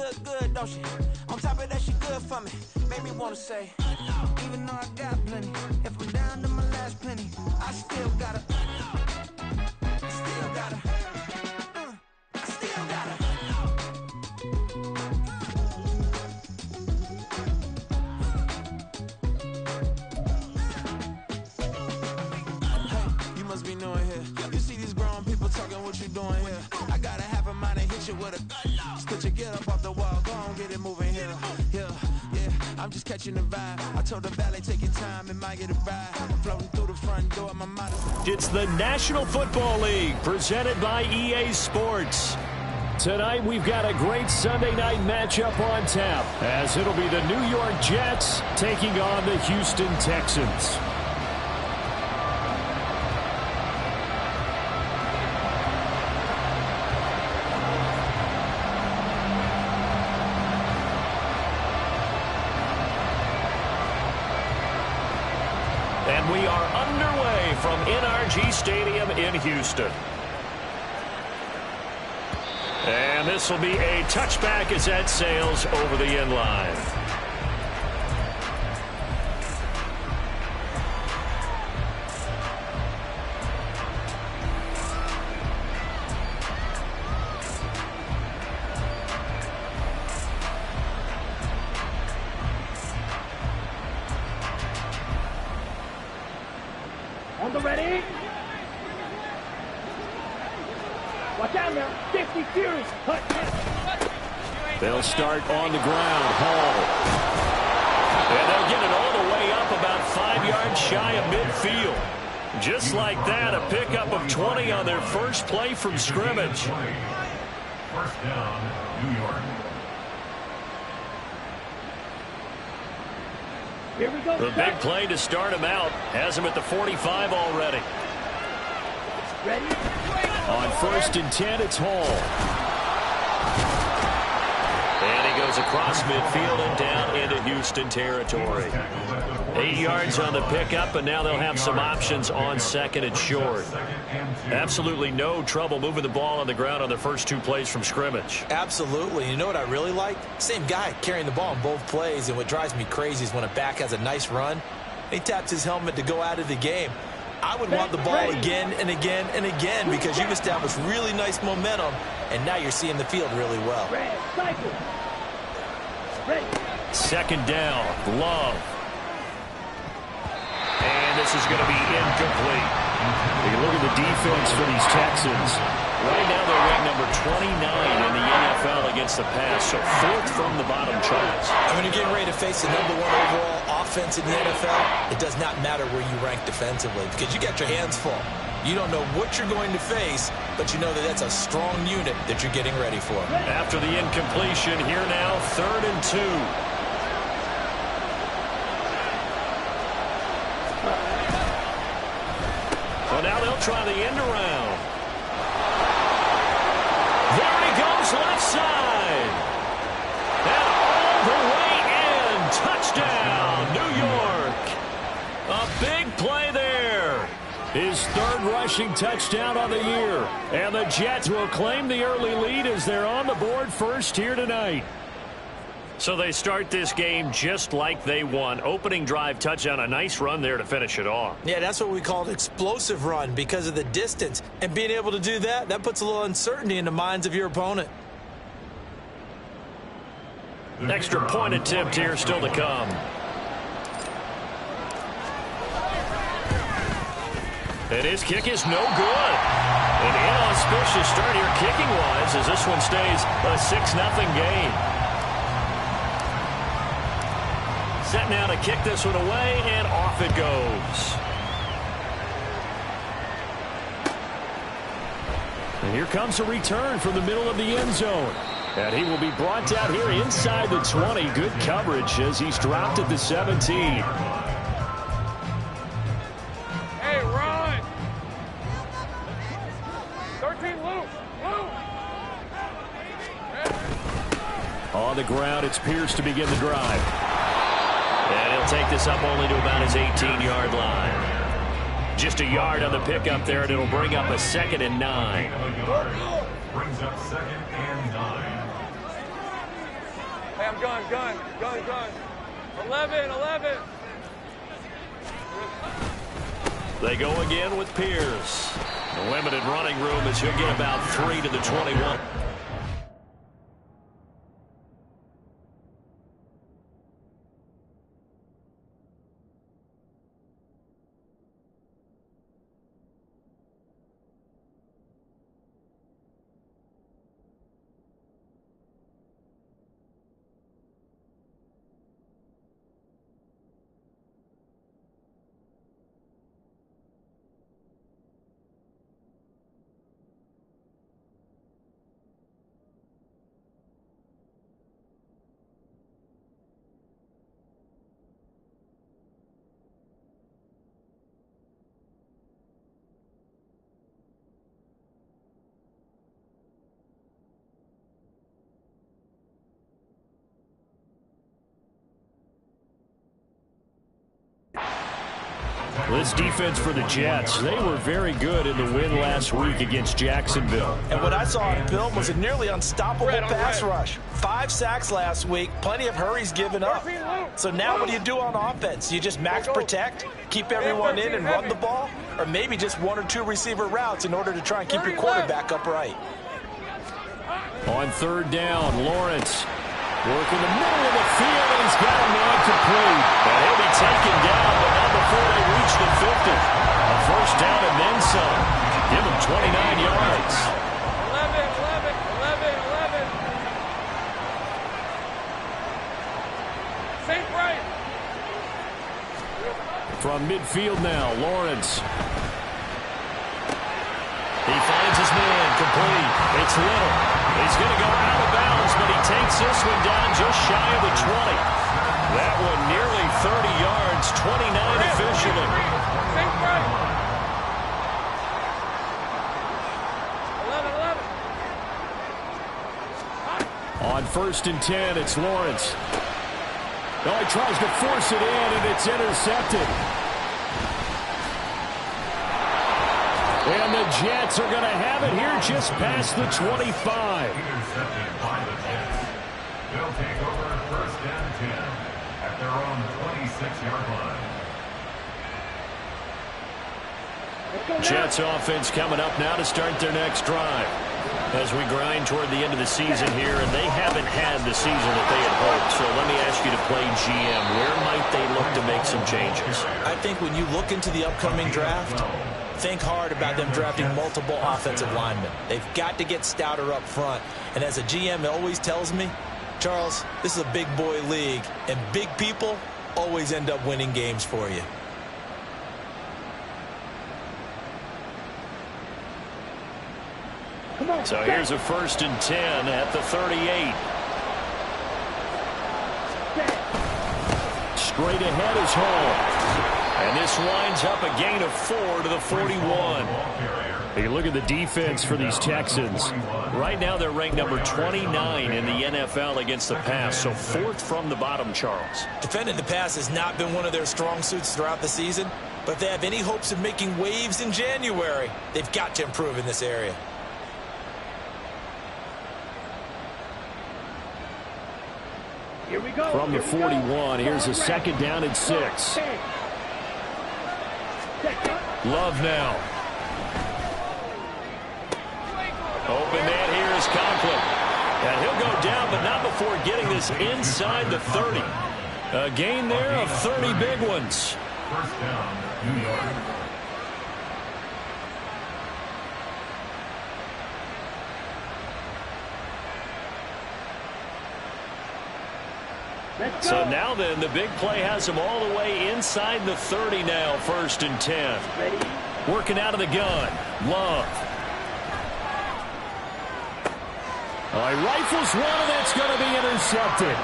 look good, don't she? On top of that, she good for me. Made me wanna say, even though I got plenty, if I'm down to my last penny, I still gotta, I still gotta. You must be knowing here. You see these grown people talking, what you doing here? I gotta have a mind to hit you with a. Just put your get up off the wall, go on, get it moving here. Yeah. I'm just catching the vibe. I told the valet, take your time, it might get a ride. Floating through the front door, my mind is... It's the National Football League, presented by EA Sports. Tonight, we've got a great Sunday night matchup on tap, as it'll be the New York Jets taking on the Houston Texans. And we are underway from NRG Stadium in Houston. And this will be a touchback as that sails over the end line. On the ready. Watch out now. 50 Furious. They'll start on the ground. Hall. And they'll get it all the way up about 5 yards shy of midfield. Just like that, a pickup of 20 on their first play from scrimmage. First down, New York. Here we go. The big play to start him out has him at the 45 already. Ready? On 1st and 10, it's Hall. And he goes across midfield and down into Houston territory. 8 yards on the pickup, and now they'll have some options on 2nd and short. Absolutely no trouble moving the ball on the ground on their first 2 plays from scrimmage. Absolutely. You know what I really like? Same guy carrying the ball in both plays, and what drives me crazy is when a back has a nice run, he taps his helmet to go out of the game. I would want the ball again and again and again because you've established really nice momentum, and now you're seeing the field really well. Second down, Love. And this is going to be incomplete. You look at the defense for these Texans. Right now they're ranked number 29 in the NFL against the pass, so 4th from the bottom charts. And when you're getting ready to face the number 1 overall offense in the NFL, it does not matter where you rank defensively because you got your hands full. You don't know what you're going to face, but you know that that's a strong unit that you're getting ready for. After the incompletion, here now, 3rd and 2. So now they'll try the end around. There he goes, left side. And all the way in. Touchdown, New York. A big play there. His 3rd rushing touchdown on the year. And the Jets will claim the early lead as they're on the board first here tonight. So they start this game just like they won. Opening drive touchdown, a nice run there to finish it off. Yeah, that's what we call an explosive run because of the distance. And being able to do that, that puts a little uncertainty in the minds of your opponent. Extra point attempt here still to come. And his kick is no good. An inauspicious start here kicking-wise as this one stays a 6-0 game. Set now to kick this one away, and off it goes. And here comes a return from the middle of the end zone. And he will be brought down here inside the 20. Good coverage as he's dropped at the 17. Hey, run! 13 loose. On the ground, it's Pierce to begin the drive. And he'll take this up only to about his 18-yard line. Just a yard on the pickup there, and it'll bring up a 2nd and 9. Brings up 2nd and 9. I'm gun. 11. They go again with Pierce. The limited running room as he'll get about 3 to the 21. This defense for the Jets, they were very good in the win last week against Jacksonville. And what I saw on film was a nearly unstoppable pass rush. 5 sacks last week, plenty of hurries given up. So now what do you do on offense? You just max protect, keep everyone in and run the ball? Or maybe just 1 or 2 receiver routes in order to try and keep your quarterback upright? On 3rd down, Lawrence working the middle of the field, and he's got a man complete. And he'll be taken down, but not before they reach the 50. A first down and then some. Give him 29 yards. 11. Saint right. From midfield now, Lawrence. He finds his man, complete. It's Little. He's going to go out of bounds, but he takes this one down just shy of the 20. That one nearly 30 yards, 29 officially. Saint right. 11. On 1st and 10, it's Lawrence. Oh, he tries to force it in, and it's intercepted. And the Jets are going to have it here just past the 25. Intercepted by the Jets. They'll take over 1st and 10 at their own 26-yard line. Jets offense coming up now to start their next drive. As we grind toward the end of the season here, and they haven't had the season that they had hoped. So let me ask you to play GM. Where might they look to make some changes? I think when you look into the upcoming draft, think hard about them drafting multiple offensive linemen. They've got to get stouter up front. And as a GM always tells me, Charles, this is a big boy league, and big people always end up winning games for you. So here's a 1st and 10 at the 38. Straight ahead is Hall. And this winds up a gain of 4 to the 41. You look at the defense for these Texans. Right now they're ranked number 29 in the NFL against the pass. So 4th from the bottom, Charles. Defending the pass has not been one of their strong suits throughout the season. But if they have any hopes of making waves in January, they've got to improve in this area. Here we go. From the 41, here's a 2nd down and 6. Love now. Open man here is Conklin. And he'll go down, but not before getting this inside the 30. A gain there of 30 big ones. 1st down, New York. So now then, the big play has him all the way inside the 30 now, 1st and 10. Working out of the gun. Love. Oh, he rifles one, and that's going to be intercepted.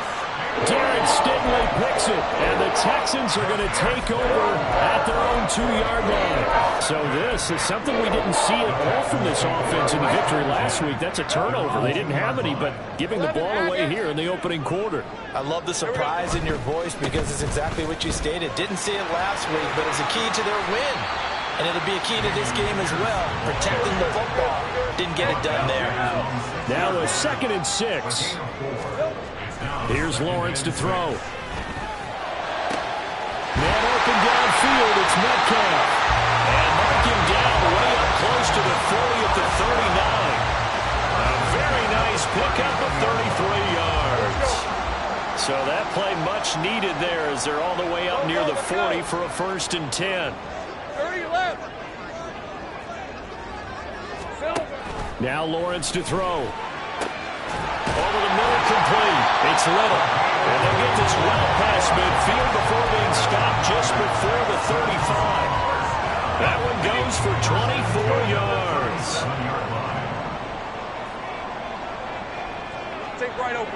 Darren Stingley picks it, and the Texans are going to take over at their own 2-yard line. So this is something we didn't see at all from this offense in the victory last week. That's a turnover. They didn't have any, but giving the ball away here in the opening quarter. I love the surprise in your voice because it's exactly what you stated. Didn't see it last week, but it's a key to their win. And it'll be a key to this game as well, protecting the football. Didn't get it done there. Now a 2nd and 6. Here's Lawrence to throw. Man open downfield, it's Metcalf. And mark him down way up close to the 40 at the 39. A very nice pickup of 33 yards. So that play much needed there as they're all the way up near the 40 for a 1st and 10. 30 left. Now Lawrence to throw. Over the middle, complete. It's Little. And they'll get this well past midfield before being stopped just before the 35. That one goes for 24 yards. Take right open.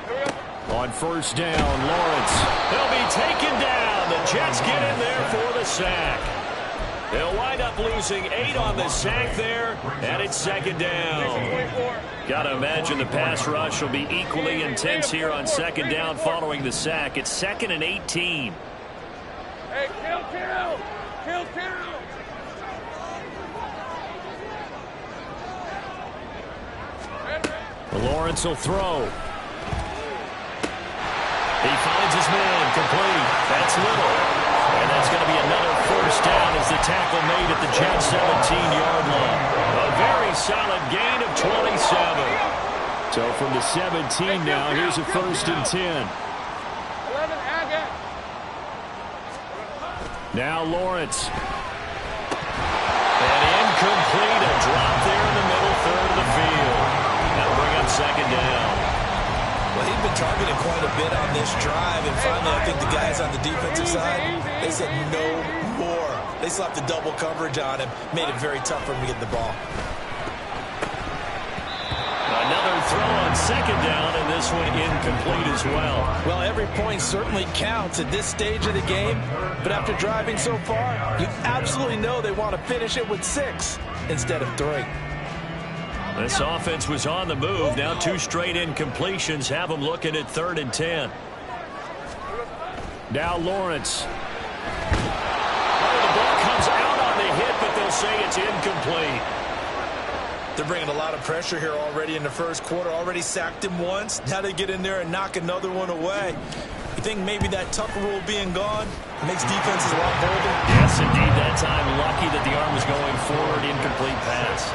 Here we go. On 1st down, Lawrence. They'll be taken down. The Jets get in there for the sack. They'll wind up losing 8 on the sack there, and it's 2nd down. Got to imagine the pass rush will be equally intense here on 2nd down following the sack. It's 2nd and 18. Hey, kill. Lawrence will throw. He finds his man, complete. That's Little. And that's going to be another 1st down as the tackle made at the Jets' 17-yard line. A very solid gain of 27. So from the 17 now, here's a 1st and 10. 11, Agate. Now Lawrence. And incomplete, a drop there in the middle third of the field. That'll bring up 2nd down. Well, he'd been targeted quite a bit on this drive, and finally I think the guys on the defensive side, they said no more. They slapped the double coverage on him, made it very tough for him to get the ball. Another throw on 2nd down, and this one incomplete as well. Well, every point certainly counts at this stage of the game, but after driving so far, you absolutely know they want to finish it with 6 instead of 3. This offense was on the move. Now 2 straight incompletions have them looking at 3rd and 10. Now Lawrence. Oh, the ball comes out on the hit, but they'll say it's incomplete. They're bringing a lot of pressure here already in the 1st quarter. Already sacked him once. Now they get in there and knock another one away. You think maybe that Tucker rule being gone makes defenses a lot bolder? Yes, indeed. That time, lucky that the arm was going forward. Incomplete pass.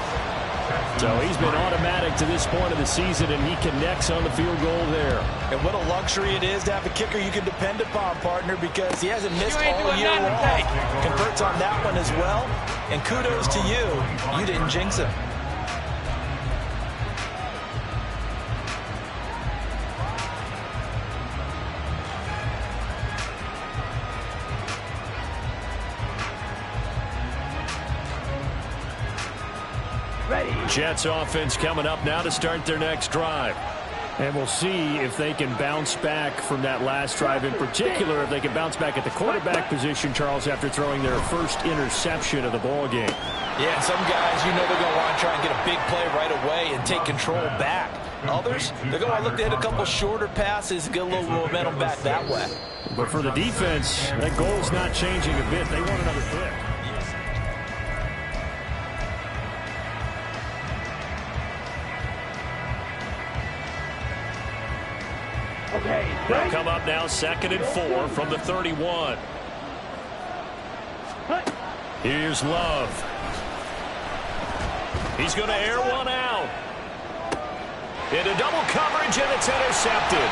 So he's been automatic to this point of the season, and he connects on the field goal there. And what a luxury it is to have a kicker you can depend upon, partner, because he hasn't missed all year long. Converts on that one as well. And kudos to you. You didn't jinx him. Jets offense coming up now to start their next drive. And we'll see if they can bounce back from that last drive. In particular, if they can bounce back at the quarterback position, Charles, after throwing their 1st interception of the ball game. Yeah, some guys, you know they're going to want to try and get a big play right away and take control back. Others, they're going to look to hit a couple shorter passes and get a little momentum back that way. But for the defense, that goal's not changing a bit. They want another pick. They'll come up now 2nd and 4 from the 31. Here's Love. He's going to air one out. Into double coverage, and it's intercepted.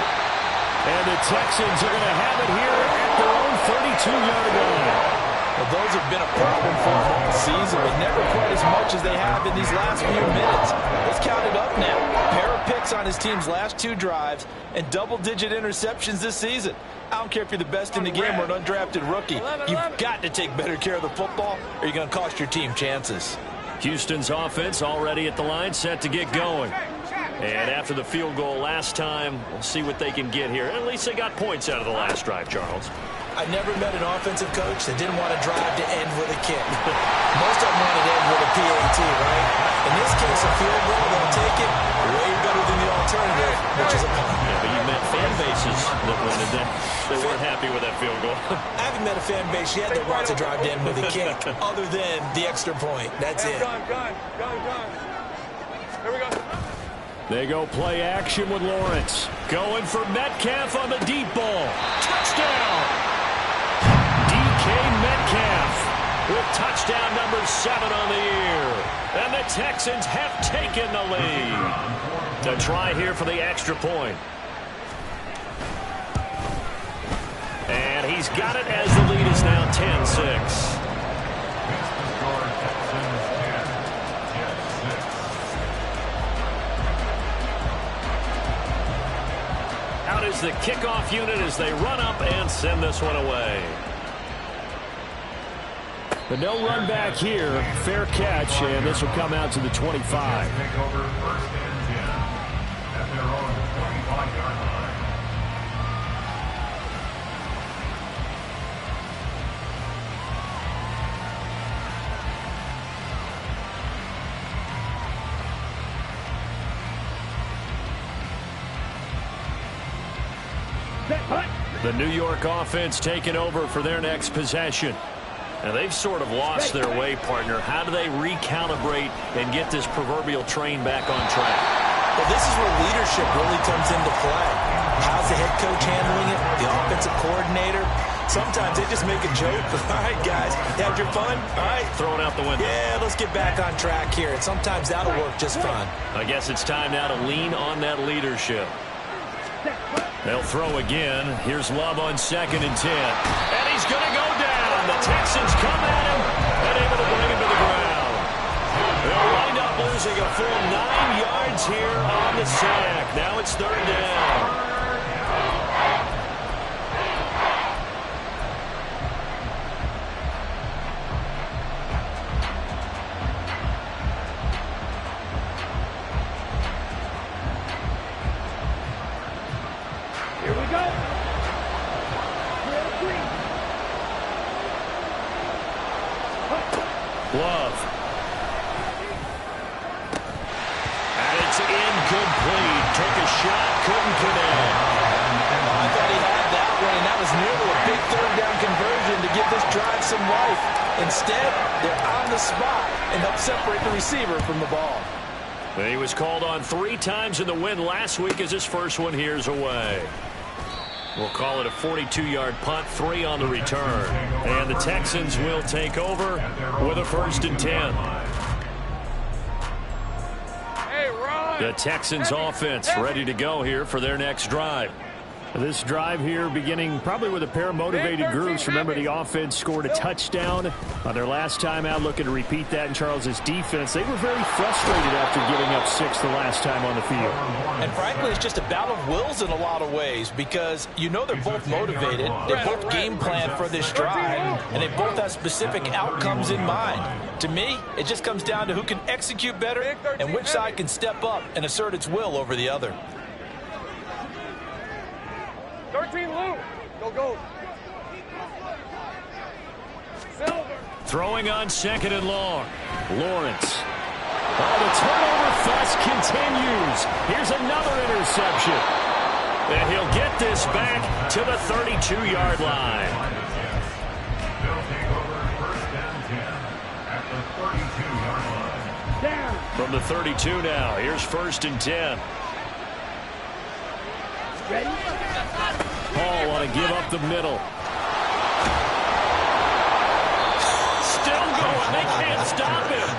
And the Texans are going to have it here at their own 32-yard line. Well, those have been a problem for them all season, but never quite as much as they have in these last few minutes. Let's count it up now. A pair of picks on his team's last 2 drives and double-digit interceptions this season. I don't care if you're the best in the game or an undrafted rookie. You've got to take better care of the football or you're going to cost your team chances. Houston's offense already at the line, set to get going. And after the field goal last time, we'll see what they can get here. At least they got points out of the last drive, Charles. I never met an offensive coach that didn't want to drive to end with a kick. Most of them want to end with a PAT, right? In this case, a field goal, they'll take it way better than the alternative, which is a punt. Yeah, but you met fan bases that wanted that. They weren't happy with that field goal. I haven't met a fan base yet that wants to drive to end with a kick, other than the extra point. That's it. Gun. Here we go. They go play action with Lawrence. Going for Metcalf on the deep ball. Touchdown! DK Metcalf with touchdown number 7 on the year. And the Texans have taken the lead. To try here for the extra point. And he's got it as the lead is now 10-6. Out is the kickoff unit as they run up and send this one away. But no run back here. Fair catch, and this will come out to the 25. Take over first and 10 at their own 25-yard line. The New York offense taking over for their next possession. Now, they've sort of lost their way, partner. How do they recalibrate and get this proverbial train back on track? Well, this is where leadership really comes into play. How's the head coach handling it? The offensive coordinator? Sometimes they just make a joke. All right, guys, you had your fun? All right. Throw it out the window. Yeah, let's get back on track here. And sometimes that'll work just fine. I guess it's time now to lean on that leadership. They'll throw again. Here's Love on 2nd and 10. And he's going to go down. The Texans come at him and able to bring him to the ground. They'll wind up losing a full 9 yards here on the sack. Now it's 3rd down. Love. And it's incomplete. Took a shot, couldn't connect. I thought he had that one, and that was nearly a big 3rd down conversion to give this drive some life. Instead, they're on the spot and help separate the receiver from the ball. He was called on 3 times in the win last week as his first one here's away. We'll call it a 42-yard punt, 3 on the return. And the Texans will take over with a 1st and 10. Hey, Ron. The Texans offense ready to go here for their next drive. This drive here beginning probably with a pair of motivated groups. Remember, the offense scored a touchdown on their last time out, looking to repeat that in Charles's defense. They were very frustrated after giving up 6 the last time on the field. And frankly, it's just a battle of wills in a lot of ways because you know they're both motivated, they're both game planned for this drive, and they both have specific outcomes in mind. To me, it just comes down to who can execute better and which side can step up and assert its will over the other. 13 Lou. Go. Silver. Throwing on 2nd and long. Lawrence. Oh, the turnover fuss continues. Here's another interception. And he'll get this back to the 32-yard line. They'll take over 1st and 10 at the 32-yard line. Down. From the 32 now, here's 1st and 10. Ready? Hall want to give up the middle. Still going. They can't stop him.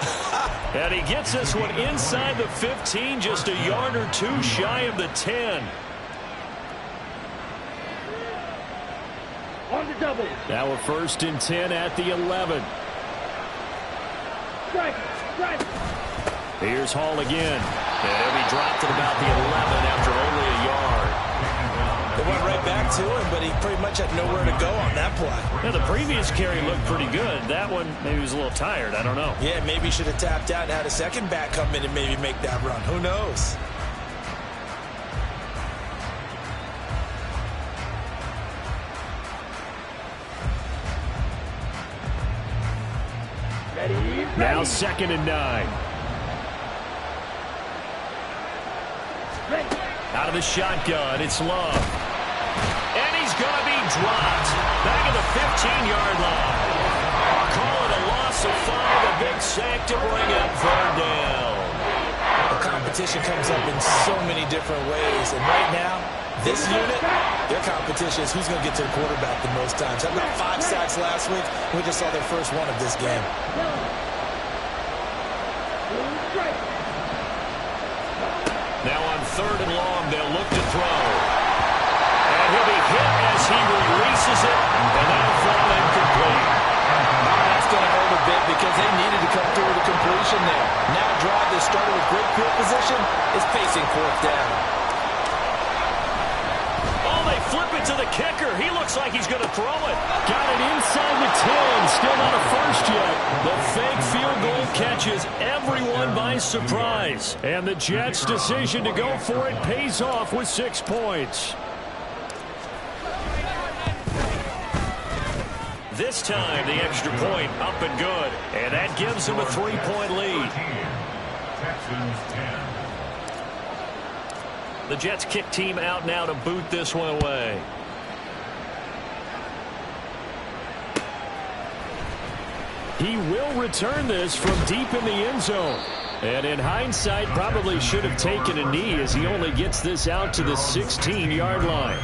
And he gets this one inside the 15, just a yard or 2 shy of the 10. On the double. Now a 1st and 10 at the 11. Strike. Here's Hall again. And he'll be dropped at about the 11 after only a yard. They went right back to him, but he pretty much had nowhere to go on that play. Now, the previous carry looked pretty good. That one, maybe he was a little tired. I don't know. Yeah, maybe he should have tapped out and had a second back come in and maybe make that run. Who knows? Ready. Now 2nd and 9. Ready. Out of the shotgun, it's Love. And he's going to be dropped. Back at the 15-yard line. I'll call it a loss of 5. A big sack to bring up 3rd down. The competition comes up in so many different ways. And right now, this unit, their competition is who's going to get to the quarterback the most times. Had about 5 sacks last week. We just saw their first one of this game. Now on 3rd and long, they'll look to throw. And he'll be hit as he releases it, and that'll fall incomplete. That's going to hurt a bit because they needed to come through with a completion there. Now a drive that started with great field position is facing 4th down. Oh, they flip it to the kicker. He looks like he's going to throw it. Got it inside the 10. Still not a first yet. The fake field goal catches everyone by surprise. And the Jets' decision to go for it pays off with 6 points. This time, the extra point up and good. And that gives them a 3-point lead. Texans 10. The Jets kick team out now to boot this one away. He will return this from deep in the end zone. And in hindsight, probably should have taken a knee as he only gets this out to the 16-yard line.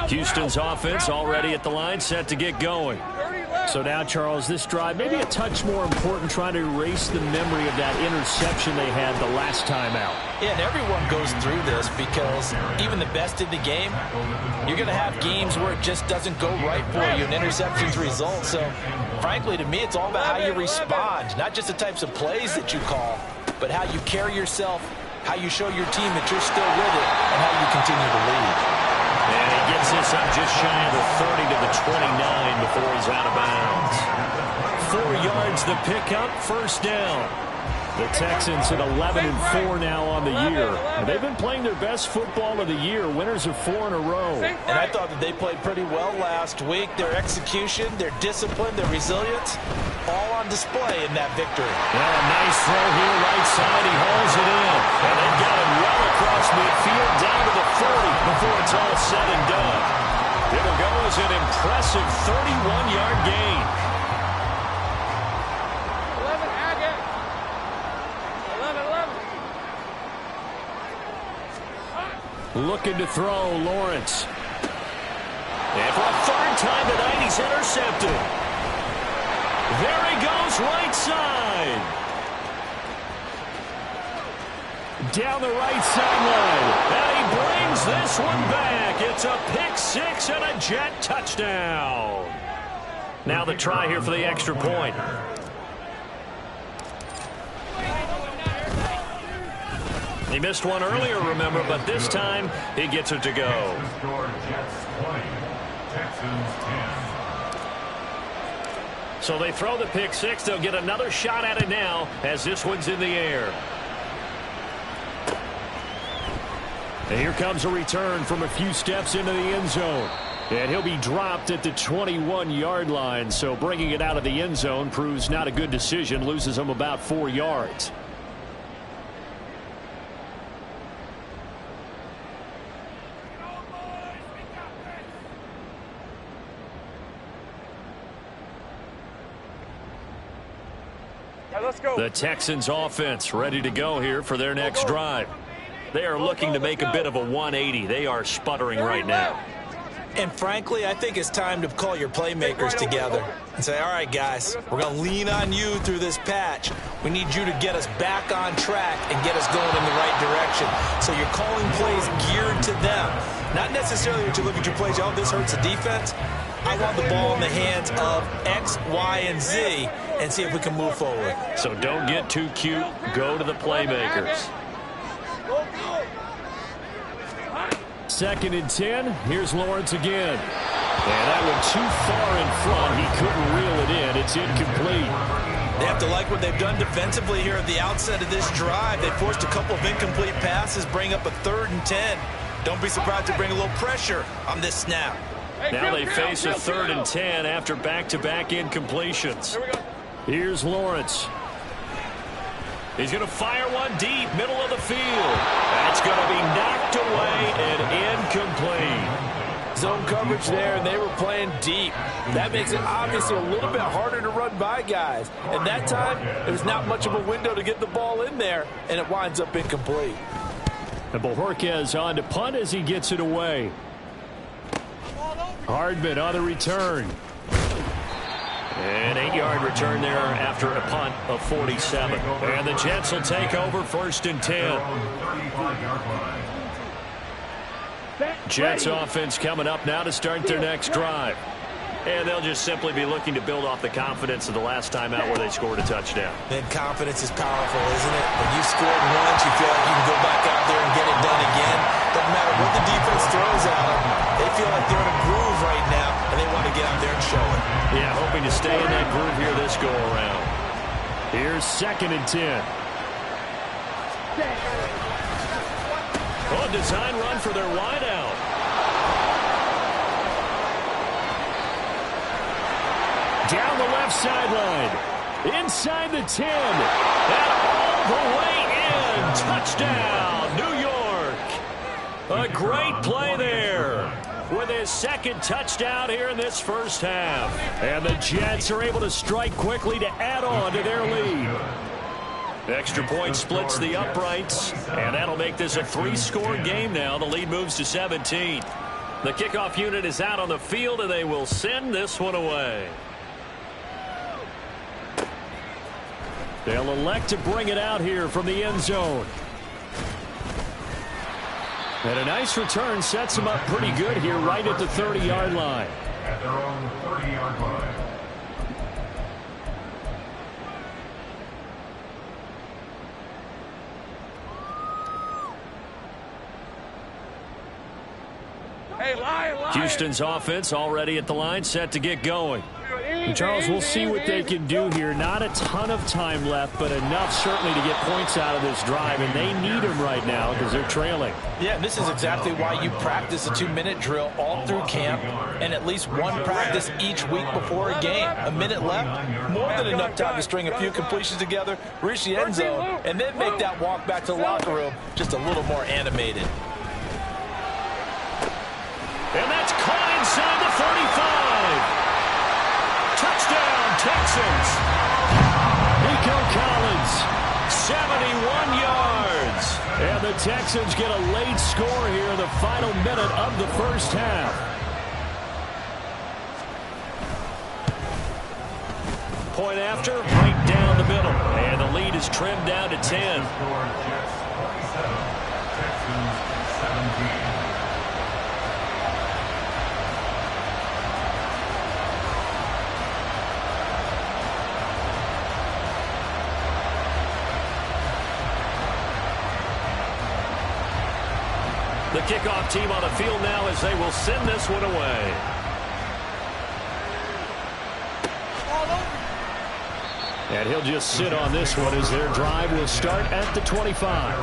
Houston's offense already at the line, set to get going. So now, Charles, this drive maybe a touch more important, trying to erase the memory of that interception they had the last time out. Yeah, and everyone goes through this because even the best in the game, you're going to have games where it just doesn't go right for you and interceptions result. So, frankly, to me, it's all about how you respond, not just the types of plays that you call, but how you carry yourself, how you show your team that you're still with it, and how you continue to lead. And he gets this up just shy of the 30 to the 29 before he's out of bounds. 4 yards the pickup, 1st down. The Texans at 11-4 now on the year. And they've been playing their best football of the year, winners of 4 in a row. And I thought that they played pretty well last week. Their execution, their discipline, their resilience, all on display in that victory. Well, a nice throw here, right side. He hauls it in. And they've got him well across midfield, down to the 40 before it's all said and done. It'll go as an impressive 31-yard gain. 11, Agate. 11. Looking to throw, Lawrence. And for a 3rd time tonight, he's intercepted. There he goes, right side. Down the right sideline. And he brings this one back. It's a pick 6 and a Jet touchdown. Now the try here for the extra point. He missed one earlier, remember, but this time he gets it to go. The score, Jets 20, Texans 10. So they throw the pick 6. They'll get another shot at it now as this one's in the air. And here comes a return from a few steps into the end zone. And he'll be dropped at the 21-yard line. So bringing it out of the end zone proves not a good decision. Loses him about 4 yards. Let's go. The Texans offense ready to go here for their next drive. They are looking to make a bit of a 180. They are sputtering right now. And frankly, I think it's time to call your playmakers together and say, all right, guys, we're going to lean on you through this patch. We need you to get us back on track and get us going in the right direction. So you're calling plays geared to them. Not necessarily that you look at your plays, oh, this hurts the defense. I want the ball in the hands of X, Y, and Z and see if we can move forward. So don't get too cute. Go to the playmakers. 2nd and 10. Here's Lawrence again. And that one too far in front. He couldn't reel it in. It's incomplete. They have to like what they've done defensively here at the outset of this drive. They forced a couple of incomplete passes, bring up a 3rd and 10. Don't be surprised to bring a little pressure on this snap. Now they face a 3rd and 10 after back-to-back incompletions. Here's Lawrence. He's going to fire one deep, middle of the field. That's going to be knocked away and incomplete. Is zone coverage there, and they were playing deep. That makes it obviously a little bit harder to run by guys. And that time, there's not much of a window to get the ball in there, and it winds up incomplete. And Bojorquez on to punt as he gets it away. Hardman on the return. An 8-yard return there after a punt of 47. And the Jets will take over 1st and 10. Jets offense coming up now to start their next drive. And they'll just simply be looking to build off the confidence of the last time out where they scored a touchdown. And confidence is powerful, isn't it? When you scored once, you feel like you can go back out there and get it done again. Doesn't matter what the defense throws at them. They feel like they're in a groove right now, and they want to get out there and show it. Yeah, hoping to stay in that groove here this go-around. Here's 2nd and 10. Oh, design run for their wideout. Down the left sideline. Inside the 10. And all the way in. Touchdown, New York. A great play there with his 2nd touchdown here in this first half. And the Jets are able to strike quickly to add on to their lead. Extra point splits the uprights, and that'll make this a 3-score game now. The lead moves to 17. The kickoff unit is out on the field, and they will send this one away. They'll elect to bring it out here from the end zone. And a nice return sets them up pretty good here right at the 30-yard line. At their own 30-yard line. Hey, lion. Houston's offense already at the line, set to get going. And Charles, we'll see what they can do here. Not a ton of time left, but enough certainly to get points out of this drive, and they need them right now because they're trailing. Yeah, and this is exactly why you practice a 2-minute drill all through camp and at least one practice each week before a game. A minute left, more than enough time to string a few completions together, reach the end zone, and then make that walk back to the locker room just a little more animated. And that's caught inside the 35. Touchdown, Texans. Nico Collins. 71 yards. And the Texans get a late score here in the final minute of the first half. Point after, right down the middle. And the lead is trimmed down to 10. Score Jets 47, Texans 17. The kickoff team on the field now as they will send this one away. And he'll just sit on this one as their drive will start at the 25.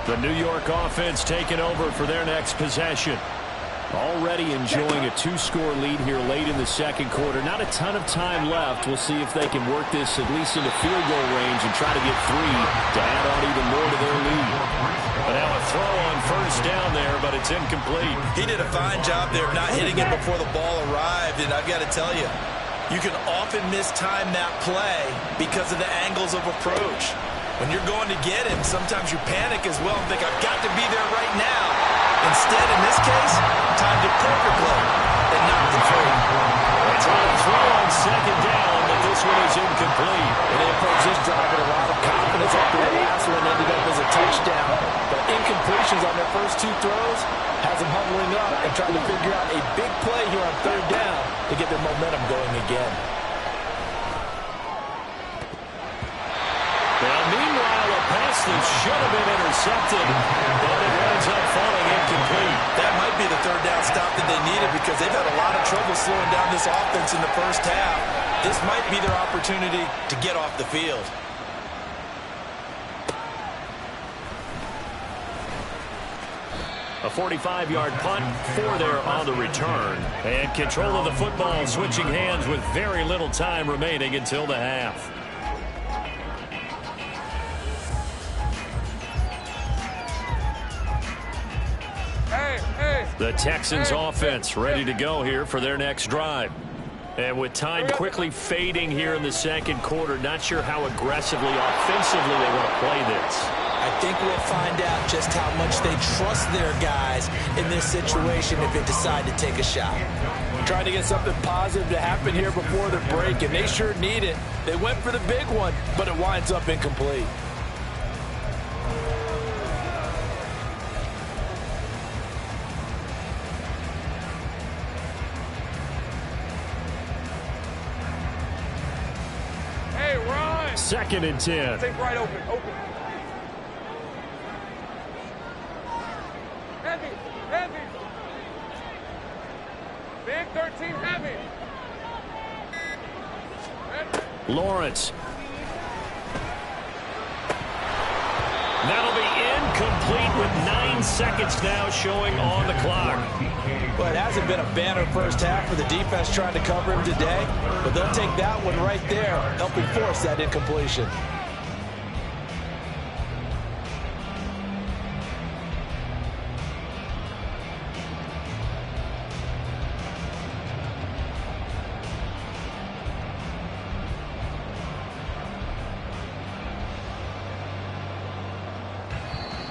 The New York offense taking over for their next possession. Already enjoying a 2-score lead here late in the second quarter. Not a ton of time left. We'll see if they can work this at least into field goal range and try to get 3 to add on even more to their lead. But now a throw on first down there, but it's incomplete. He did a fine job there of not hitting it before the ball arrived, and I've got to tell you, you can often mistime that play because of the angles of approach. When you're going to get him, sometimes you panic as well and think, I've got to be there right now. Instead, in this case, time to poker play and not the throw. They try to throw on second down, but this one is incomplete. And they approach this drive with a lot of confidence after the last one ended up as a touchdown. But incompletions on their first 2 throws has them huddling up and trying to figure out a big play here on third down to get their momentum going again. Well, meanwhile, a pass that should have been intercepted, but it ends up falling incomplete. That might be the third down stop that they needed because they've had a lot of trouble slowing down this offense in the first half. This might be their opportunity to get off the field. A 45-yard punt for there on the return. And control of the football switching hands with very little time remaining until the half. The Texans offense ready to go here for their next drive. And with time quickly fading here in the second quarter, not sure how aggressively, offensively they want to play this. I think we'll find out just how much they trust their guys in this situation if they decide to take a shot. Trying to get something positive to happen here before the break, and they sure need it. They went for the big one, but it winds up incomplete. Second and 10. Take right open. Heavy. Big 13 heavy. Lawrence. That'll be incomplete with 9 seconds now showing on the clock. Well, it hasn't been a banner first half for the defense trying to cover him today, but they'll take that one right there, helping force that incompletion.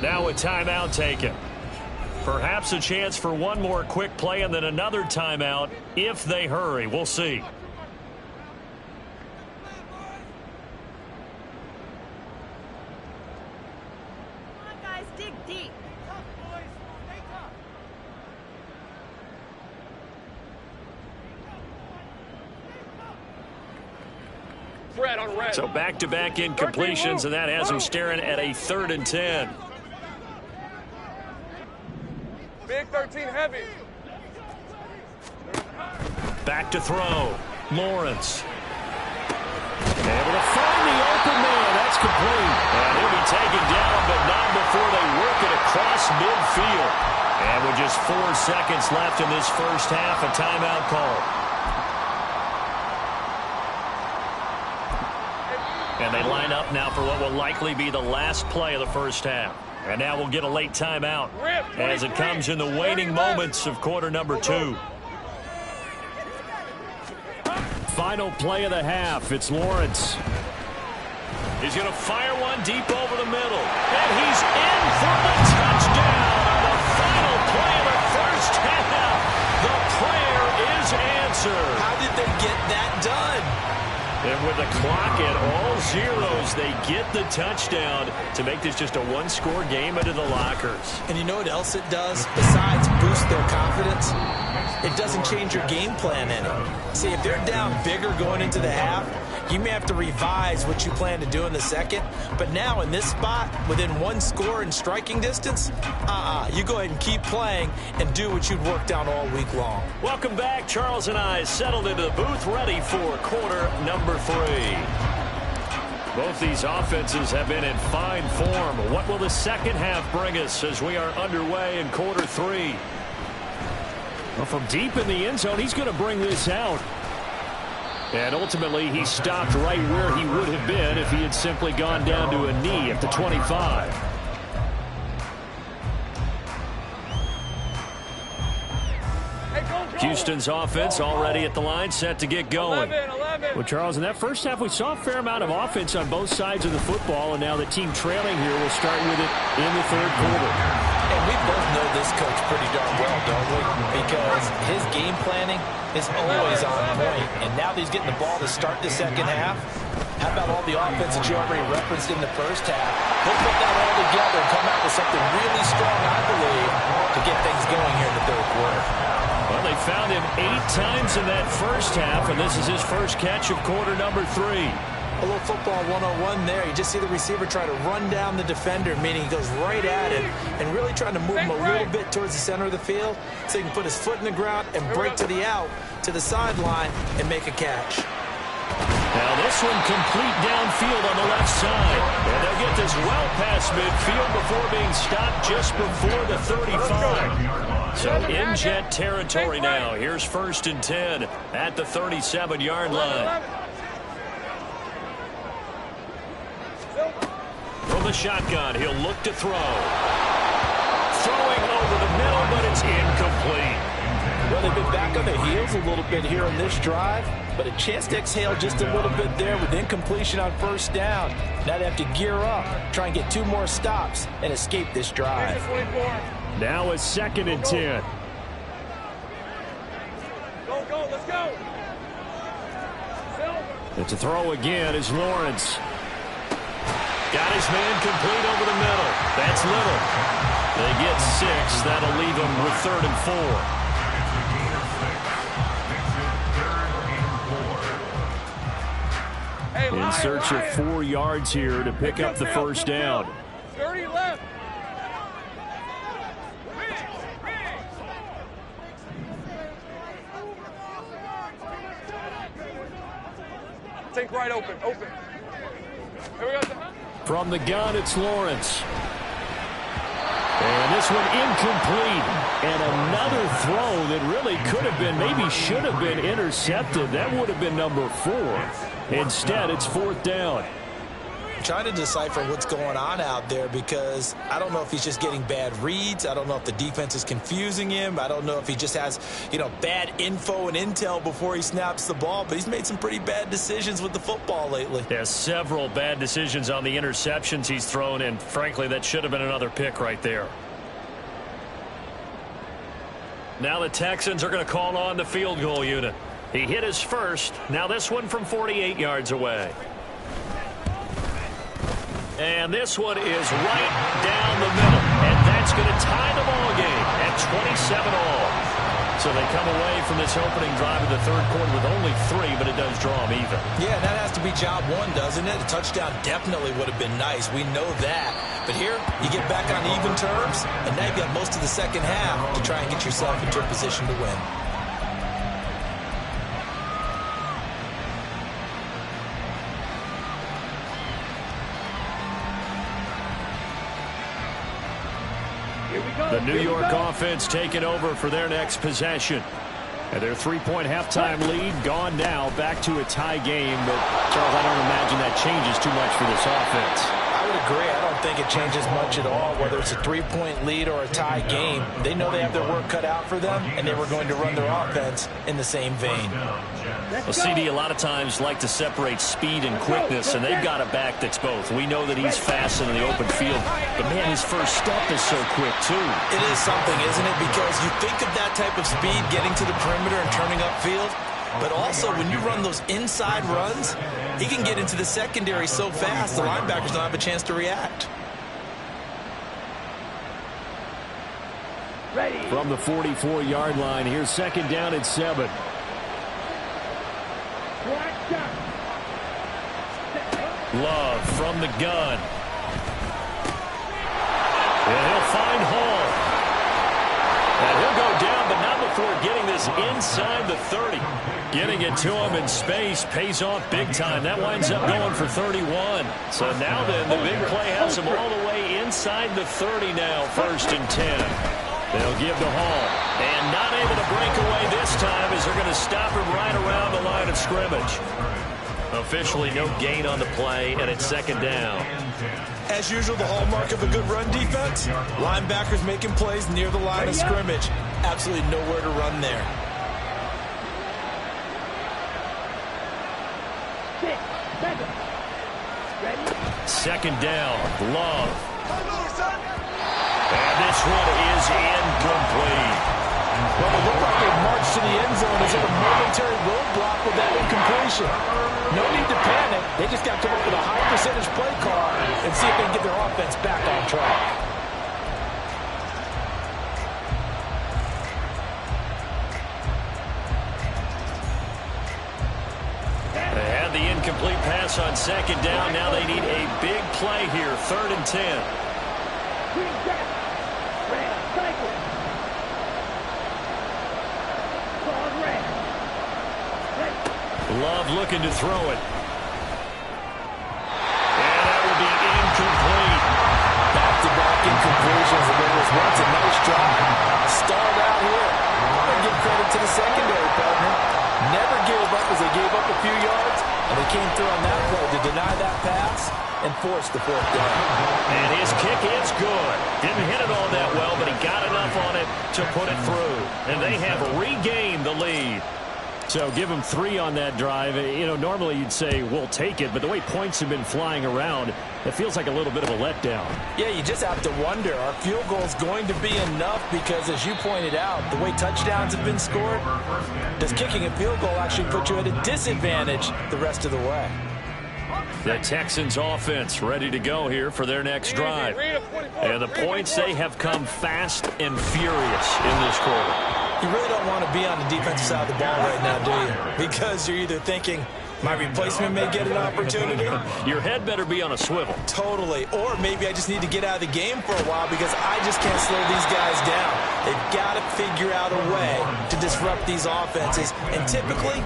Now a timeout taken. Perhaps a chance for one more quick play and then another timeout if they hurry. We'll see. Come on, guys, dig deep. Red on red. So back-to-back incompletions, and that has them staring at a 3rd and 10. Big 13 heavy. Back to throw. Lawrence. Able to find the open man. That's complete. And he'll be taken down, but not before they work it across midfield. And with just 4 seconds left in this first half, a timeout call. And they line up now for what will likely be the last play of the first half. And now we'll get a late timeout as it comes in the waning moments of quarter number 2. Final play of the half. It's Lawrence. He's going to fire one deep over the middle. And he's in for the touchdown on the final play of the first half. The prayer is answered. How did they get that done? And with the clock at all zeros, they get the touchdown to make this just a one-score game into the lockers. And you know what else it does besides boost their confidence? It doesn't change your game plan any. See, if they're down bigger going into the half, you may have to revise what you plan to do in the second. But now in this spot, within 1 score in striking distance, you go ahead and keep playing and do what you'd worked on all week long. Welcome back. Charles and I settled into the booth, ready for quarter number 3. Both these offenses have been in fine form. What will the second half bring us as we are underway in quarter 3? Well, from deep in the end zone, he's going to bring this out. And ultimately, he stopped right where he would have been if he had simply gone down to a knee at the 25. Houston's offense already at the line, set to get going. 11. Well, Charles, in that first half, we saw a fair amount of offense on both sides of the football, and now the team trailing here will start with it in the third quarter. And we both know this coach pretty darn well, don't we? Because his game planning is always on point. And now that he's getting the ball to start the second half, how about all the offense that you already referenced in the first half? He'll put that all together and come out with something really strong, I believe, to get things going here in the third quarter. Well, they found him 8 times in that first half, and this is his first catch of quarter number 3. A little football 101 there. You just see the receiver try to run down the defender, meaning he goes right at him and really trying to move him a little bit towards the center of the field so he can put his foot in the ground and break to the out, to the sideline, and make a catch. Now this one complete downfield on the left side. And they'll get this well past midfield before being stopped just before the 35. So in jet territory now. Here's 1st and 10 at the 37-yard line. From the shotgun, he'll look to throw. Throwing over the middle, but it's incomplete. Well, they've been back on their heels a little bit here on this drive, but a chance to exhale just a little bit there with incompletion on 1st down. Now they have to gear up, try and get 2 more stops, and escape this drive. Now it's 2nd and 10. Go, let's go. And to throw again is Lawrence. Got his man complete over the middle. That's Little. They get 6. That'll leave them with 3rd and 4. In search of 4 yards here to pick up the 1st down. 30 left. Take right open. Here we go. From the gun, it's Lawrence. And this one incomplete. And another throw that really could have been, maybe should have been intercepted. That would have been number 4. Instead, it's 4th down. Trying to decipher what's going on out there because I don't know if he's just getting bad reads. I don't know if the defense is confusing him. I don't know if he just has, bad info and intel before he snaps the ball. But he's made some pretty bad decisions with the football lately. Yeah, several bad decisions on the interceptions he's thrown, and frankly, that should have been another pick right there. Now the Texans are going to call on the field goal unit. He hit his first. Now this one from 48 yards away. And this one is right down the middle. And that's going to tie the ball game at 27 all. So they come away from this opening drive in the 3rd quarter with only 3, but it does draw them even. Yeah, that has to be job 1, doesn't it? A touchdown definitely would have been nice. We know that. But here, you get back on even terms, and now you've got most of the 2nd half to try and get yourself into a position to win. The New York offense taking over for their next possession. And their 3-point halftime lead gone now, back to a tie game. But, Charles, I don't imagine that changes too much for this offense. I would agree. I don't think it changes much at all, whether it's a 3-point lead or a tie game. They know they have their work cut out for them, and they were going to run their offense in the same vein. Well, CD, a lot of times like to separate speed and quickness, and they've got a back that's both. We know that he's fast in the open field, but, man, his first step is so quick, too. It is something, isn't it? Because you think of that type of speed getting to the perimeter and turning upfield, but also when you run those inside runs, he can get into the secondary so fast the linebackers don't have a chance to react. From the 44-yard line, here's 2nd down and 7. Love from the gun. And he'll find Hall. And he'll go down, but not before getting this inside the 30. Getting it to him in space pays off big time. That winds up going for 31. So now then, the big play has him all the way inside the 30 now, 1st and 10. They'll give to Hall. And not able to break away this time as they're going to stop him right around the line of scrimmage. Officially no gain on the play, and it's 2nd down. As usual, the hallmark of a good run defense, linebackers making plays near the line of scrimmage. Absolutely nowhere to run there. Second down, Love. And this one is incomplete. Well, it looked like they marched to the end zone as a momentary roadblock with that incompletion. No need to panic. They just got to come up with a high percentage play call and see if they can get their offense back on track. They had the incomplete pass on 2nd down. Now they need a big play here, 3rd and 10. Love looking to throw it. And that will be incomplete. Back-to-back incompletions, and there was once a nice drive. Stalled out here. I'm going to give credit to the secondary, partner. Never gave up as they gave up a few yards, and they came through on that play to deny that pass and force the fourth down. And his kick is good. Didn't hit it all that well, but he got enough on it to put it through. And they have regained the lead. So give him 3 on that drive. You know, normally you'd say, we'll take it, but the way points have been flying around, it feels like a little bit of a letdown. Yeah, you just have to wonder, are field goals going to be enough? Because as you pointed out, the way touchdowns have been scored, does kicking a field goal actually put you at a disadvantage the rest of the way? The Texans offense ready to go here for their next drive. And the points, they have come fast and furious in this quarter. You really don't want to be on the defensive side of the ball right now, do you? Because you're either thinking, my replacement may get an opportunity. Your head better be on a swivel. Totally. Or maybe I just need to get out of the game for a while because I just can't slow these guys down. They've got to figure out a way to disrupt these offenses. And typically,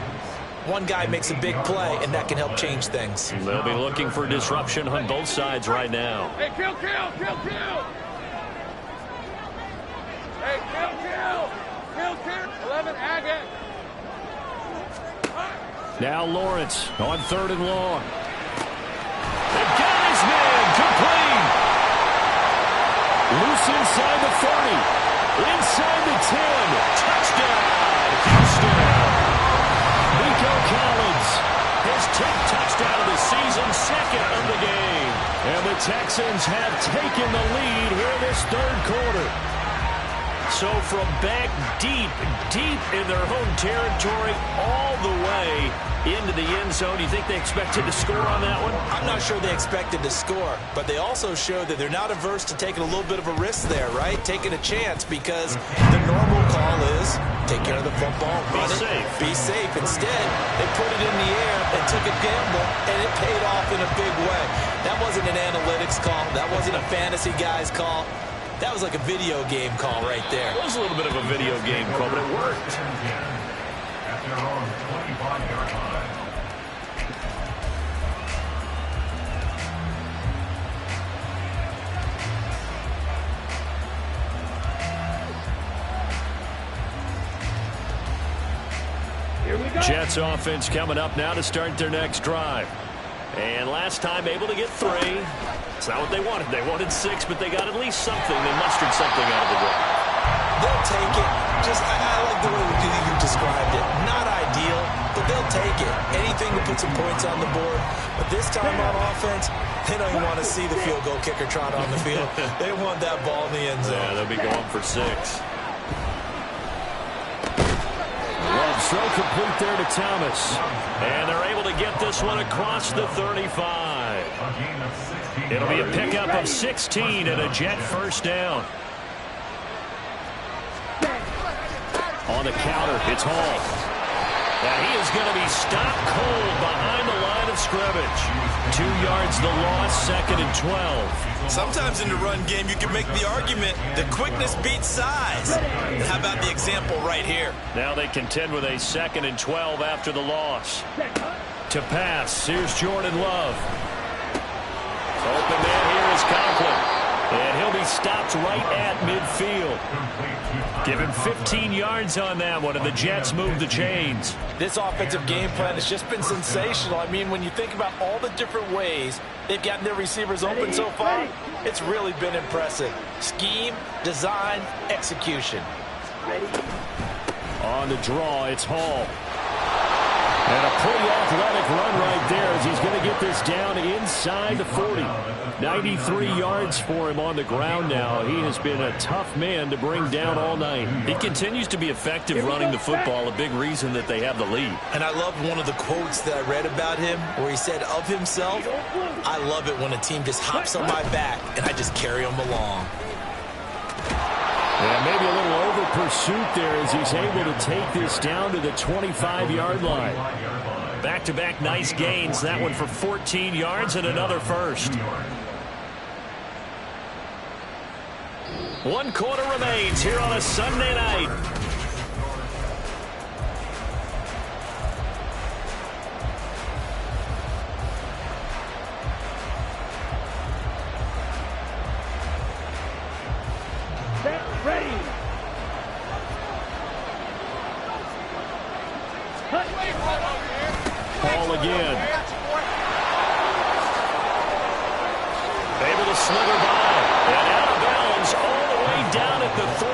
one guy makes a big play, and that can help change things. They'll be looking for disruption on both sides right now. Hey, kill! Hey, kill! 11, Agate. Now Lawrence on 3rd and long. They've got his man complete. Loose inside the 30. Inside the 10. Touchdown, Houston. Nico Collins, his 10th touchdown of the season, 2nd of the game. And the Texans have taken the lead here in this 3rd quarter. So from back deep in their home territory, all the way into the end zone, you think they expected to score on that one? I'm not sure they expected to score, but they also showed that they're not averse to taking a little bit of a risk there, right? Taking a chance because the normal call is take care of the football, run it, be safe. Instead, they put it in the air and took a gamble, and it paid off in a big way. That wasn't an analytics call. That wasn't a fantasy guy's call. That was like a video game call right there. It was a little bit of a video game call, but it worked. At their own 25-yard line. Jets offense coming up now to start their next drive. And last time able to get 3. It's not what they wanted. They wanted 6, but they got at least something. They mustered something out of the drive. They'll take it. I like the way you described it. Not ideal, but they'll take it. Anything to put some points on the board. But this time on offense, they don't even want to see the field goal kicker trot on the field. They want that ball in the end zone. Yeah, they'll be going for 6. Love so complete there to Thomas. And they're able to get this one across the 35. It'll be a pickup of 16 and a Jet first down. On the counter, it's Hall. And he is going to be stopped cold behind the line of scrimmage. 2 yards the loss, 2nd and 12. Sometimes in the run game, you can make the argument that quickness beats size. And how about the example right here? Now they contend with a 2nd and 12 after the loss. To pass, here's Jordan Love. Open man here is Conklin. And he'll be stopped right at midfield. Give him 15 yards on that one, and the Jets move the chains. This offensive game plan has just been sensational. I mean, when you think about all the different ways they've gotten their receivers open so far, it's really been impressive. Scheme, design, execution. On the draw, it's Hall. And a pretty athletic run right there as he's going to get this down inside the 40. 93 yards for him on the ground now. He has been a tough man to bring down all night. He continues to be effective running the football, a big reason that they have the lead. And I love one of the quotes that I read about him where he said of himself, I love it when a team just hops on my back and I just carry them along. Yeah, maybe a little over pursuit there as he's able to take this down to the 25-yard line. Back-to-back nice gains. That one for 14 yards and another first. 1 quarter remains here on a Sunday night. Ball again. Able to slither by. And out of bounds all the way down at the 3.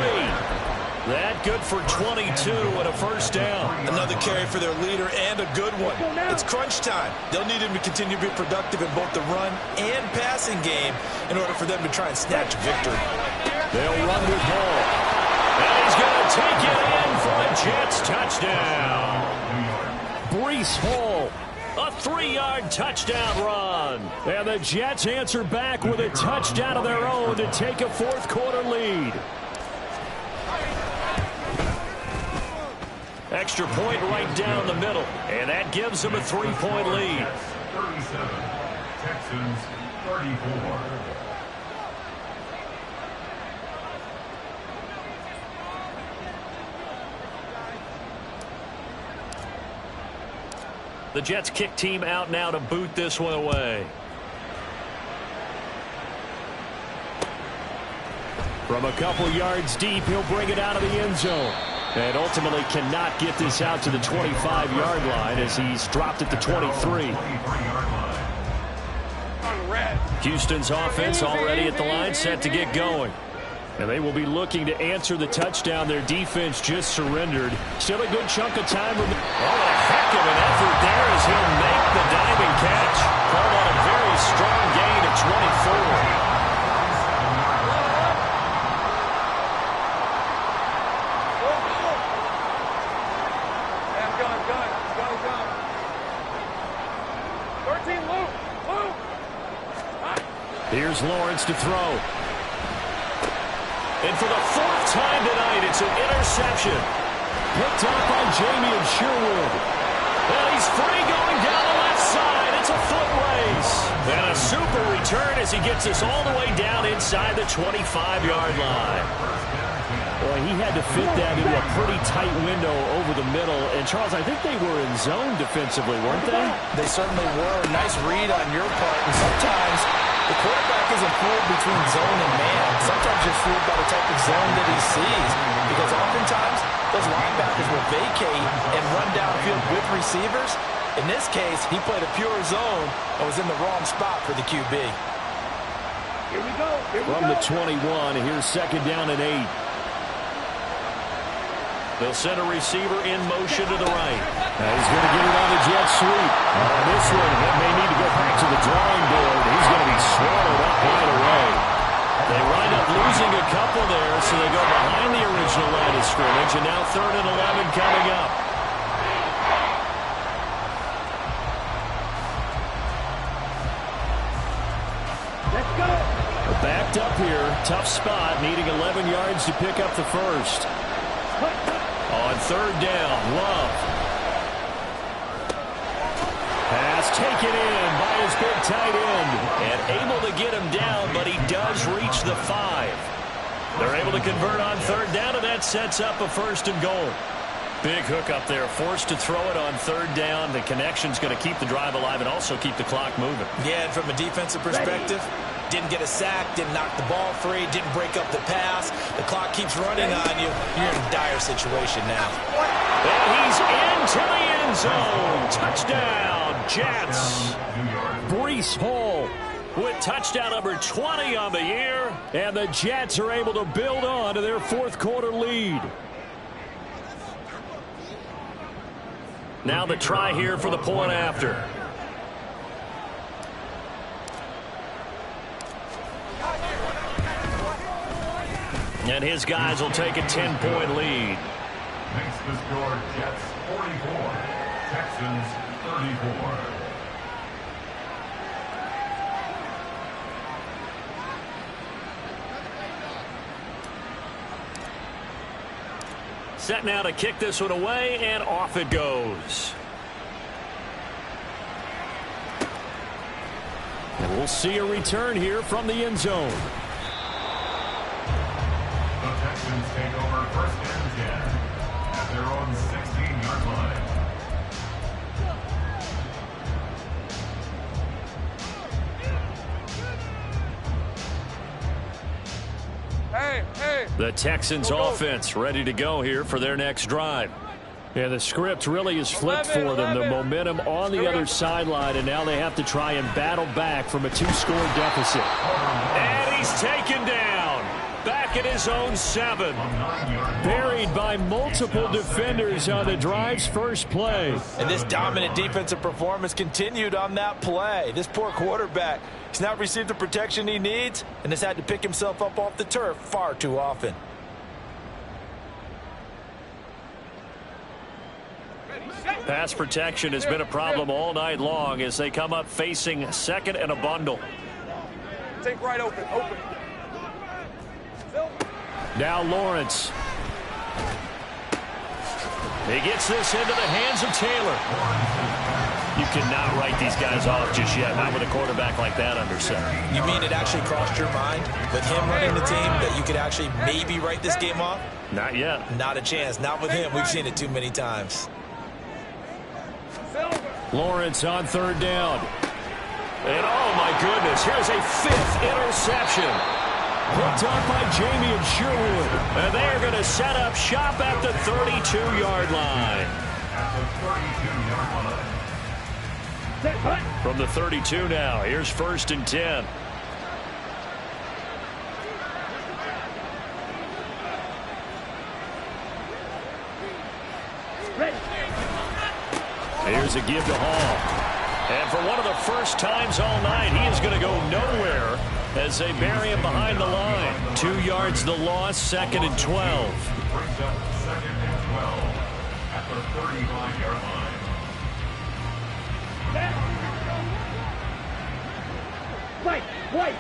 That good for 22 and a first down. Another carry for their leader and a good one. It's crunch time. They'll need him to continue to be productive in both the run and passing game in order for them to try and snatch victory. They'll run with Hall. And he's going to take it in for a Jets touchdown. Breece Hall, a 3-yard touchdown run. And the Jets answer back with a touchdown of their own to take a fourth-quarter lead. Extra point right down the middle, and that gives them a 3-point lead. 37, Texans 34. The Jets kick team out now to boot this one away. From a couple yards deep, he'll bring it out of the end zone. And ultimately cannot get this out to the 25-yard line as he's dropped at the 23. Houston's offense already at the line, set to get going. And they will be looking to answer the touchdown their defense just surrendered. Still a good chunk of time. Oh, a heck of an effort there as he'll make the diving catch. Called on a very strong gain of 24. Here's Lawrence to throw. And for the 4th time tonight, it's an interception. Picked up by Jamie and Sherwood. And he's free going down the left side. It's a foot race. And a super return as he gets us all the way down inside the 25-yard line. Boy, he had to fit that into a pretty tight window over the middle. And, Charles, I think they were in zone defensively, weren't they? They certainly were. Nice read on your part. And sometimes the quarterback isn't fooled between zone and man. Sometimes you're fooled by the type of zone that he sees. Because oftentimes, those linebackers will vacate and run downfield with receivers. In this case, he played a pure zone and was in the wrong spot for the QB. Here we go. From the 21, here's 2nd down and 8. They'll send a receiver in motion to the right. He's going to get it on the jet sweep. On this one, he may need to go back to the drawing board. He's going to be swallowed up right away. They wind up losing a couple there, so they go behind the original line of scrimmage, and now 3rd and 11 coming up. Let's go. Backed up here, tough spot, needing 11 yards to pick up the first. On 3rd down, Love. Pass taken in by his big tight end. And able to get him down, but he does reach the 5. They're able to convert on 3rd down, and that sets up a 1st and goal. Big hook up there, forced to throw it on 3rd down. The connection's going to keep the drive alive and also keep the clock moving. Yeah, and from a defensive perspective, didn't get a sack, didn't knock the ball free, didn't break up the pass. The clock keeps running on you. You're in a dire situation now. And he's into the end zone. Touchdown, Jets. Breece Hall with touchdown number 20 on the year. And the Jets are able to build on to their 4th-quarter lead. Now the try here for the point after. And his guys will take a 10-point lead. Makes the score Jets 44, Texans 34. Set now to kick this one away, and off it goes. And we'll see a return here from the end zone. The Texans take over 1st and 10 at their own 16-yard line. Hey. The Texans offense ready to go here for their next drive. Yeah, the script really is flipped for them. The momentum on the other sideline, and now they have to try and battle back from a 2-score deficit. And he's taken down. Back at his own 7. Buried by multiple defenders on the drive's first play. And this dominant defensive performance continued on that play. This poor quarterback, he's not received the protection he needs and has had to pick himself up off the turf far too often. Pass protection has been a problem all night long as they come up facing second and a bundle. Take right open. Now Lawrence. He gets this into the hands of Taylor. You cannot write these guys off just yet, not with a quarterback like that under center. You mean it actually crossed your mind with him running the team that you could actually maybe write this game off? Not yet. Not a chance. Not with him. We've seen it too many times. Lawrence on third down. And oh my goodness, here's a 5th interception. Picked up by Jamie and Sherwood. And they're going to set up shop at the 32-yard line. From the 32 now, here's 1st and 10. Here's a give to Hall. And for one of the first times all night, he is going to go nowhere as they bury him behind the line. 2 yards the loss, 2nd and 12. Brings up 2nd and 12 at the 35-yard line. White.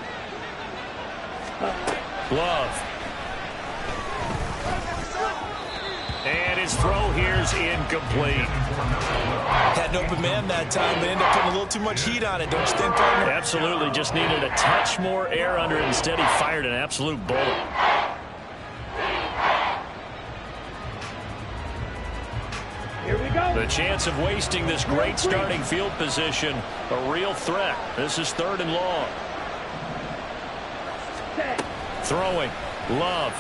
Love. And his throw here's incomplete. Had an open man that time, but ended up putting a little too much heat on it, don't you think, partner? Absolutely, just needed a touch more air under it. Instead, he fired an absolute bullet. Here we go. The chance of wasting this great starting field position, a real threat. This is 3rd and long. Throwing. Love.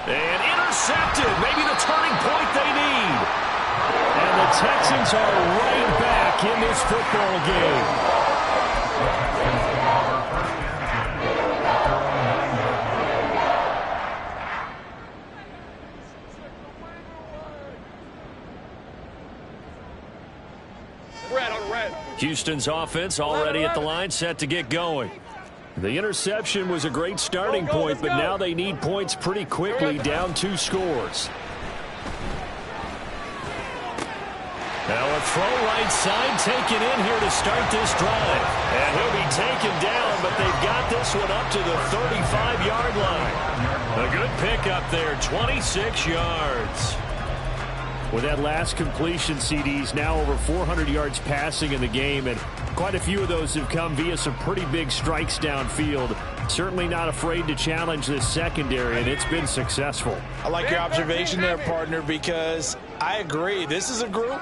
And intercepted. Maybe the turning point they need. And the Texans are right back in this football game. Houston's offense already at the line, set to get going. The interception was a great starting point, but now they need points pretty quickly, down 2 scores. Now a throw right side taken in here to start this drive. And he'll be taken down, but they've got this one up to the 35-yard line. A good pickup there, 26 yards. With that last completion, CD's now over 400 yards passing in the game, and quite a few of those have come via some pretty big strikes downfield. Certainly not afraid to challenge this secondary, and it's been successful. I like your observation there, partner, because I agree. This is a group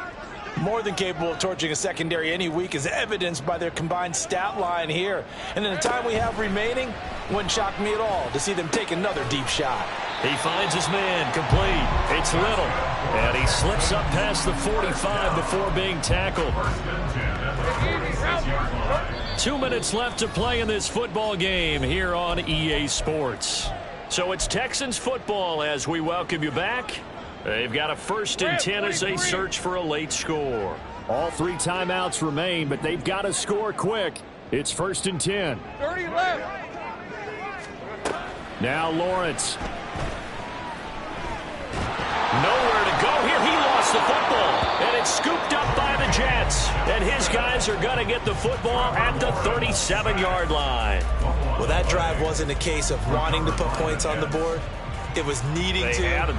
more than capable of torching a secondary any week, as evidenced by their combined stat line here. And in the time we have remaining, wouldn't shock me at all to see them take another deep shot. He finds his man, complete. It's Little. And he slips up past the 45 before being tackled. 2 minutes left to play in this football game here on EA Sports. So it's Texans football as we welcome you back. They've got a 1st and 10 as they search for a late score. All 3 timeouts remain, but they've got to score quick. It's 1st and 10. 30 left. Now Lawrence. Nowhere to go here. He lost the football. And it's scooped up by the Jets. And his guys are going to get the football at the 37-yard line. Well, that drive wasn't a case of wanting to put points on the board. It was needing having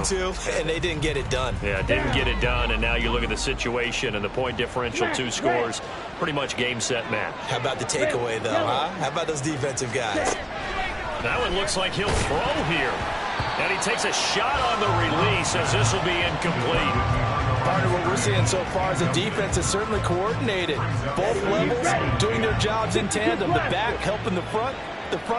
to, and they didn't get it done. Yeah, didn't get it done, and now you look at the situation and the point differential, 2 scores, pretty much game, set, match. How about the takeaway, though, huh? How about those defensive guys? That one looks like he'll throw here. And he takes a shot on the release as this will be incomplete. Partner, what we're seeing so far is the defense is certainly coordinated. Both levels doing their jobs in tandem. The back helping the front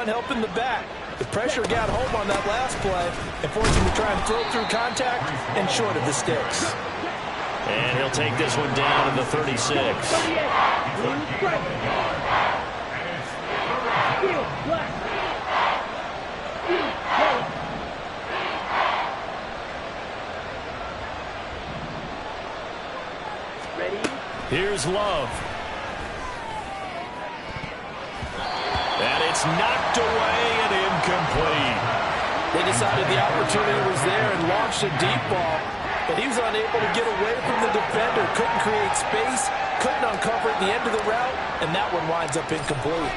helping the back. The pressure got home on that last play and forced him to try and throw through contact and short of the sticks. And he'll take this one down in the 36. Here's Love. And it's knocked away and incomplete. They decided the opportunity was there and launched a deep ball, but he was unable to get away from the defender, couldn't create space, couldn't uncover at the end of the route, and that one winds up incomplete.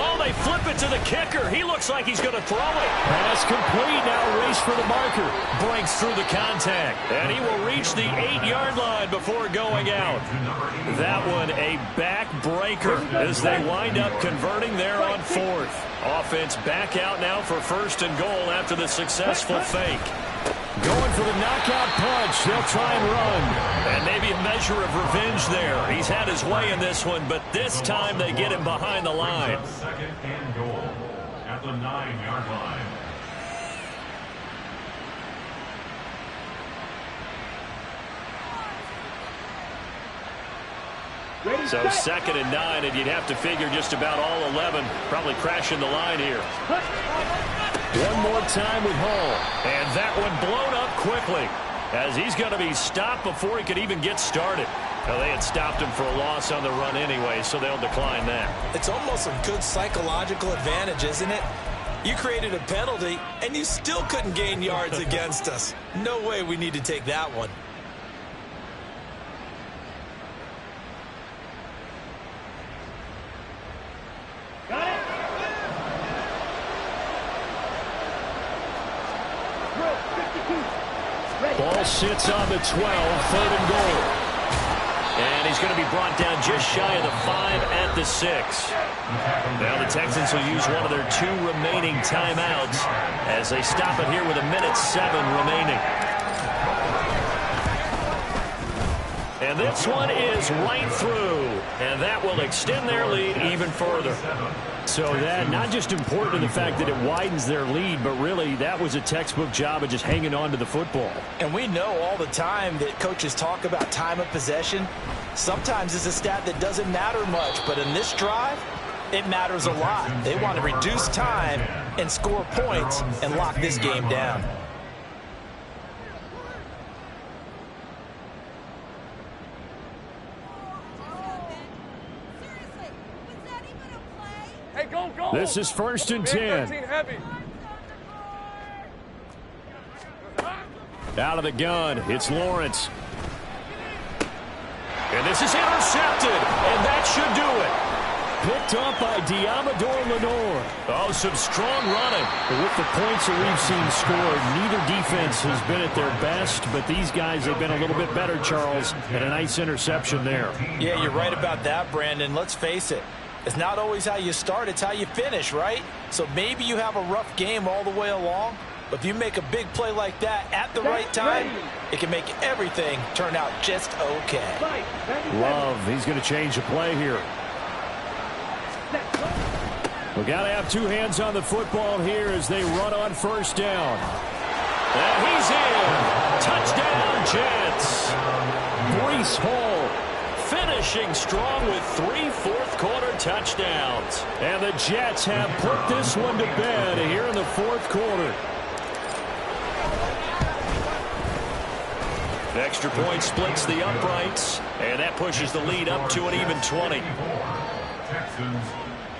Oh, they flip it to the kicker. He looks like he's going to throw it. Pass complete. Now race for the marker. Breaks through the contact. And he will reach the 8-yard line before going out. That one a backbreaker as they wind up converting there on 4th. Offense back out now for 1st and goal after the successful fake. Going for the knockout punch. They'll try and run. And maybe a measure of revenge there. He's had his way in this one, but this time they get him behind the line. 2nd and goal at the 9-yard line. So 2nd and 9, and you'd have to figure just about all 11 probably crashing the line here. One more time with Hall. And that one blown up quickly as he's going to be stopped before he could even get started. Well, they had stopped him for a loss on the run anyway, so they'll decline that. It's almost a good psychological advantage, isn't it? You created a penalty, and you still couldn't gain yards against us. No way we need to take that one. Ball sits on the 12, 3rd and goal. And he's going to be brought down just shy of the 5 at the 6. Now the Texans will use one of their 2 remaining timeouts as they stop it here with 1:07 remaining. And this one is right through, and that will extend their lead even further. So that not just important in the fact that it widens their lead, but really that was a textbook job of just hanging on to the football. And we know all the time that coaches talk about time of possession. Sometimes it's a stat that doesn't matter much, but in this drive, it matters a lot. They want to reduce time and score points and lock this game down. Hey, go, go. This is 1st and 10. 13 heavy. Out of the gun, it's Lawrence. And this is intercepted, and that should do it. Picked up by Diamador Lenore. Oh, some strong running. With the points that we've seen scored, neither defense has been at their best, but these guys have been a little bit better, Charles, and a nice interception there. Yeah, you're right about that, Brandon. Let's face it. It's not always how you start, it's how you finish, right? So maybe you have a rough game all the way along, but if you make a big play like that at the right time, it can make everything turn out just okay. Love, he's going to change the play here. We got to have 2 hands on the football here as they run on 1st down. And he's in. Touchdown, Jets. Breece Hall finishing strong with 3 fourth-quarter touchdowns. And the Jets have put this one to bed here in the 4th quarter. Extra point splits the uprights, and that pushes the lead up to an even 20. Texans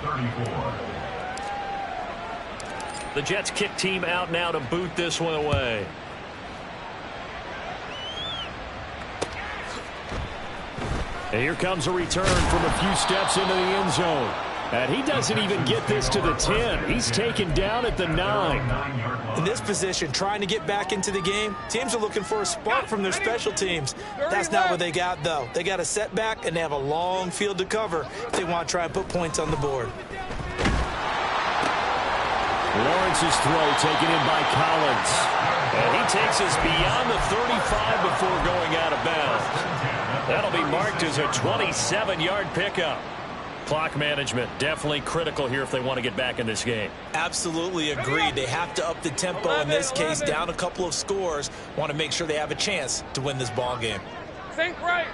34. The Jets kick team out now to boot this one away. And here comes a return from a few steps into the end zone. And he doesn't even get this to the 10. He's taken down at the 9. In this position, trying to get back into the game, teams are looking for a spark from their special teams. That's not what they got, though. They got a setback, and they have a long field to cover if they want to try and put points on the board. Lawrence's throw taken in by Collins. And he takes us beyond the 35 before going out of bounds. That'll be marked as a 27-yard pickup. Clock management, definitely critical here if they want to get back in this game. Absolutely agreed. They have to up the tempo in this case, down a couple of scores. Want to make sure they have a chance to win this ball game. Think right.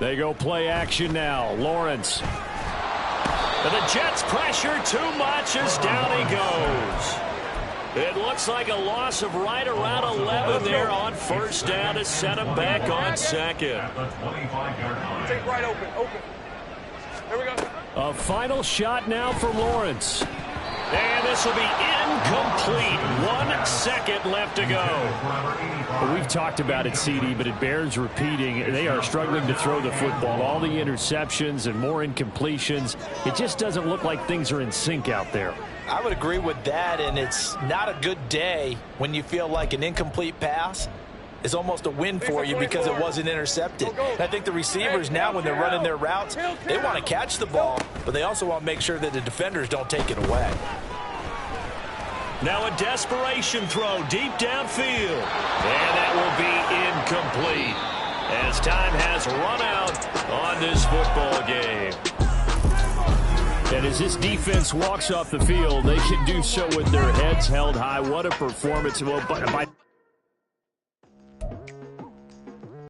They go play action now. Lawrence. And the Jets pressure too much as down he goes. It looks like a loss of right around 11 there on first down to set him back on second. Think right open. There we go. A final shot now for Lawrence. And this will be incomplete. 1 second left to go. Well, we've talked about it, CD, but it bears repeating. They are struggling to throw the football. All the interceptions and more incompletions. It just doesn't look like things are in sync out there. I would agree with that, and it's not a good day when you feel like an incomplete pass is almost a win for you because it wasn't intercepted. And I think the receivers now, when they're running their routes, they want to catch the ball, but they also want to make sure that the defenders don't take it away. Now a desperation throw deep downfield. And that will be incomplete as time has run out on this football game. And as this defense walks off the field, they can do so with their heads held high. What a performance. Well, by